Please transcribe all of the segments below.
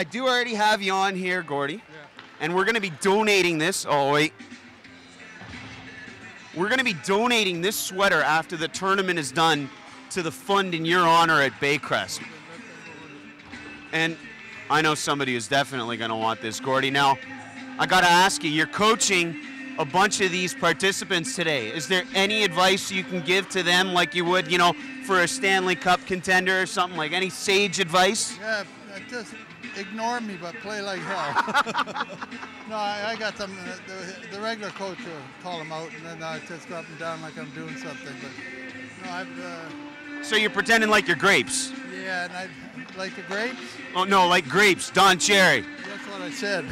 I do already have you on here, Gordie. Yeah. And we're going to be donating this. Oh, wait. We're going to be donating this sweater after the tournament is done to the fund in your honor at Baycrest. And I know somebody who's definitely going to want this, Gordie. Now, I got to ask you, you're coaching a bunch of these participants today. Is there any advice you can give to them like you would, you know, for a Stanley Cup contender or something? Like any sage advice? Yeah, just ignore me, but play like hell. No, I got some, the regular coach will call them out, and then I just go up and down like I'm doing something. But no, I've... So you're pretending like you're grapes? Yeah, and I like the grapes? Oh, no, like grapes, Don Cherry. That's what I said.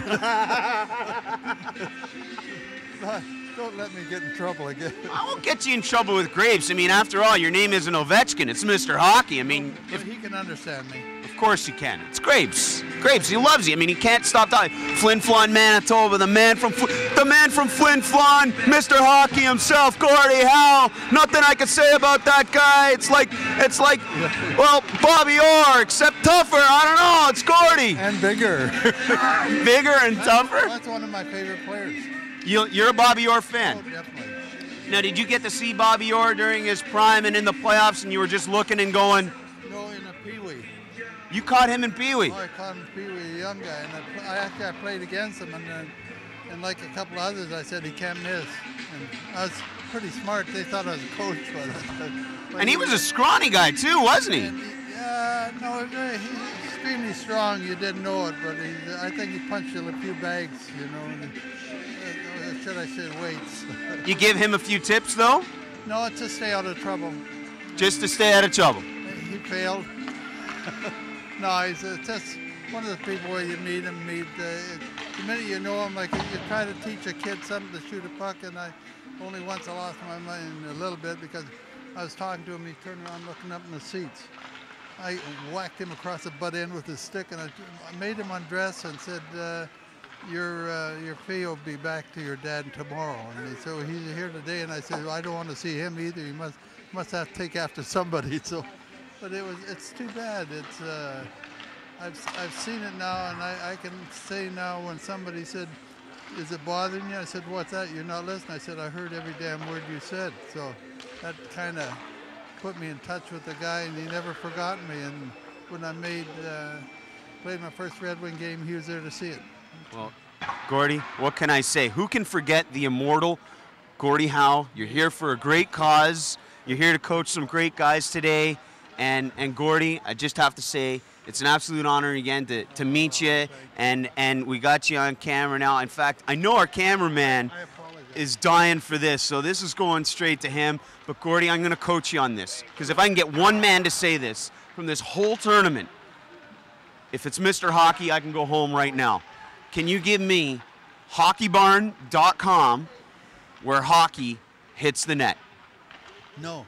Don't let me get in trouble again. I won't get you in trouble with grapes. I mean, after all, your name isn't Ovechkin. It's Mr. Hockey. I mean, if he can understand me. Of course he can. It's grapes. Grapes. He loves you. I mean, he can't stop talking. Flin Flon, Manitoba, the man from Flin Flon, Mr. Hockey himself, Gordie Howe. Nothing I could say about that guy. It's like, well, Bobby Orr, except tougher. I don't know. It's Gordie. And bigger. Bigger and tougher. That's one of my favorite players. You're a Bobby Orr fan? Oh, definitely. Now, did you get to see Bobby Orr during his prime and in the playoffs, and you were just looking and going? No, in a Pee-wee. You caught him in Pee-wee? Oh, I caught him in Pee-wee, a young guy, and I played against him, and like a couple others, I said he can't miss. And I was pretty smart. They thought I was a coach, but and he was a scrawny guy too, wasn't he? No, he's extremely strong. You didn't know it, but I think he punched a few bags, you know. Should I say weights? You give him a few tips, though? No, it's to stay out of trouble. Just to stay out of trouble? He failed. No, he's just one of the people where you meet him. The minute you know him, like you try to teach a kid something to shoot a puck, and I only once I lost my mind a little bit because I was talking to him. He turned around looking up in the seats. I whacked him across the butt end with his stick, and I made him undress and said, your fee will be back to your dad tomorrow. And so he's here today, and I said, well, I don't want to see him either. He must have to take after somebody. So, but it's too bad. It's I've seen it now, and I can say now when somebody said, is it bothering you? I said, what's that? You're not listening. I said, I heard every damn word you said. So that kind of put me in touch with the guy, and he never forgot me. And when I played my first Red Wing game, he was there to see it. Well, Gordie, what can I say? Who can forget the immortal Gordie Howe? You're here for a great cause. You're here to coach some great guys today. And Gordie, I just have to say, it's an absolute honor again to meet you. And we got you on camera now. In fact, I know our cameraman is dying for this, so this is going straight to him. But Gordie, I'm going to coach you on this. Because if I can get one man to say this from this whole tournament, if it's Mr. Hockey, I can go home right now. Can you give me HockeyBarn.com where hockey hits the net? No.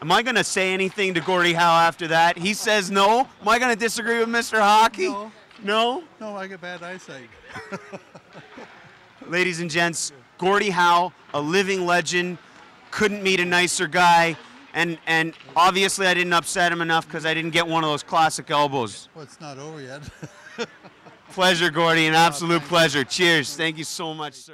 Am I going to say anything to Gordie Howe after that? He says no. Am I going to disagree with Mr. Hockey? No. No? No, I get bad eyesight. Ladies and gents, Gordie Howe, a living legend, couldn't meet a nicer guy. And obviously I didn't upset him enough because I didn't get one of those classic elbows. Well, it's not over yet. Pleasure, Gordie, an absolute pleasure. Cheers. Thank you so much, sir.